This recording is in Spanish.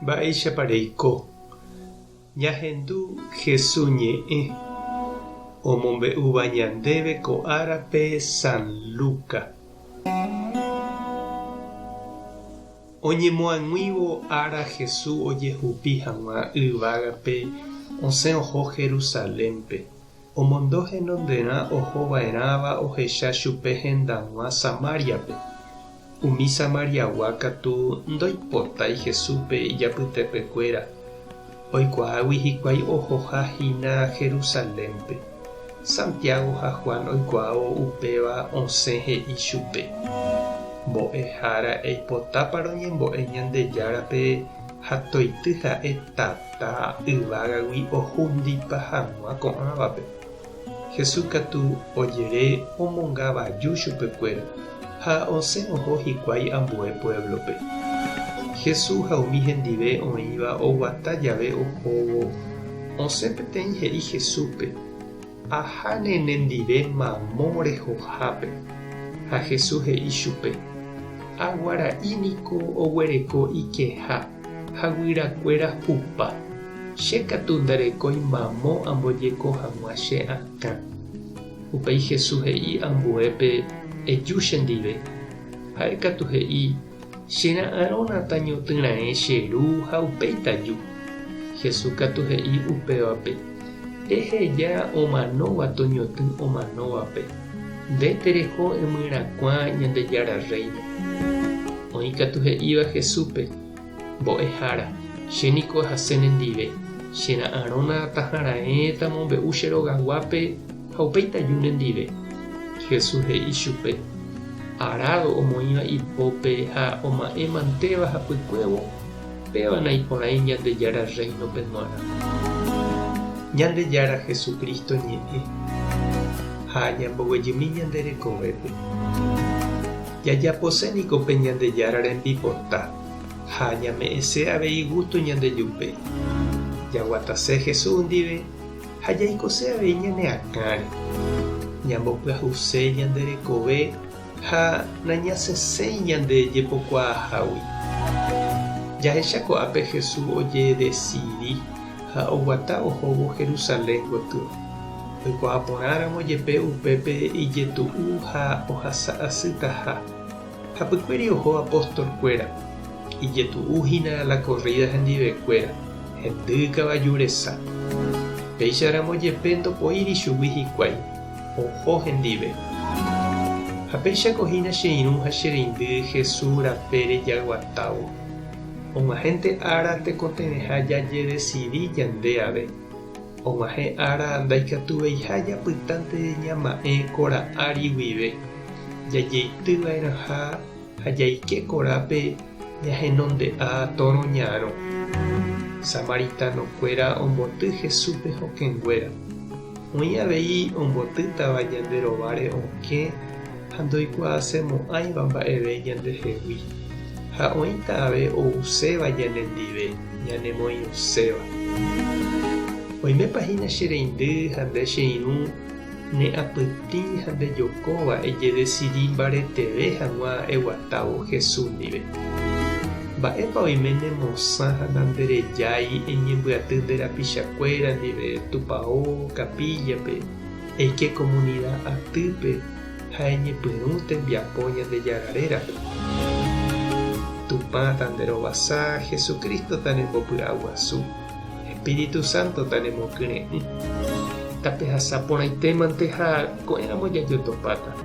Mba'eichapareiko ñahendu Jesús ñe'ẽ omombe'úva ñandéve ko árape San Luca. Oñemoãguívo ára Jesús ojehupi hag̃ua yvágape osẽ oho Jerusalénpe. Omondo henonderã ohova'erãva ohecha chupe hendag̃ua Samáriape. Umi Samariagua katu ndoipotái Jesúspe ijapytepekuéra. Oikuaágui hikuái ohohahína Jerusalénpe. Santiago ha Juan oikuaávo upéva osẽ he'i chupe. Mbo'ehára eipotápa roñembo'e Ñandejárape ha toity ha'e tata yvágagui ohundipa hag̃ua ko'ãvape. Jesús katu ojere omongavaju chupekuéra ha osẽ oho hikuái ambue pueblope. Jesús ha umi hendive oĩva oguata jave ohóvo osẽ peteĩ he'i Jesúspe. Aháne nendive mamó rehohápe. Ha Jesús he'i chupe: aguara'íniko oguereko ikeha ha guyrakuéra hupa. Che katu ndarekói mamó ambojeko hag̃ua che akã. Upéi Jesús he'i ambuépe eju chendive. Ha'e katu he'i: chera'ãrõna tañotỹra'e che ru ha upéitaju. Jesús katu he'i upévape: reheja omanóva toñotỹ omanóvape. Nde tereho emyrakuã Ñandejára Reino. Oĩ katu he'íva Jesúspe: mbo'ehára, chéniko hasẽ nendive. Chera'ãrõna tahãra'e tamombe'u che rogaguápe ha upéitaju nendive. Jesús he'i chupe: arádo omoĩva ipópe ha oma'ẽmantéva hapykuévo pévana iporãi Ñandejára Reino penuára. Ñandejára Jesucristo ñe'ẽ ha ñamboguejymi ñanderekovépe. Jajaposéniko pe Ñandejára rembipota ha ñame'ẽse avei gusto ñandejupe. Jaguatase Jesús ndive ha jaikose avei ñane akãre. Ñambopyahuse ñanderekove ha nañasẽséi ñande jepokuaahágui. Jahechakuaápe Jesús ojedecidi ha oguata ohóvo Jerusalén gotyo. Oikuaa porãramo jepe upépe ijetu'u ha ohasa'asýtaha. Hapykuéri oho apóstolkuéra. Ijetu'uhína la corrida hendivekuéra. Hendy kavaju resa. Péicharamo jepe ndopoíri chugui hikuái. Oho hendive. Ha péichakohína che irũ ha che reindy Jesús rapére jaguatávo. Og̃uahẽnte ára tekotevẽha jajedecidi ñande ave. Og̃uahẽ ára ndaikatuveiha japytánte ñama'ẽ kora'ári guive. Jajeitýva'erãha ha jaike korápe ñahenonde'a toroñarõ. Samaritanokuéra omboty Jesúspe hokẽnguéra. Oĩ avei ombotýtava ñande rováre okẽ ha ndoikuaasemo'ãiva mba'eve ñandehegui. Ha oĩta ave ouséva ñanendive, ñanemoĩuséva. Oimépahína che reindy ha nde che irũ ne apytĩ ha ndejokóva ejedecidi mbareteve hag̃ua eguatávo Jesús ndive. Mba'épa oime nemosã ha nanderejái eñembyaty nde rapichakuéra ndive tupão kapíllape eike comunidad atýpe ha eñepyrũ tembiapo Ñandejárarérape. Tupã tanderovasa, Jesucristo tanembopy'aguasu, Espíritu Santo tanemokyrẽ'ỹ. Tapehasaporãitémante ha ko'ẽramo jajotopáta.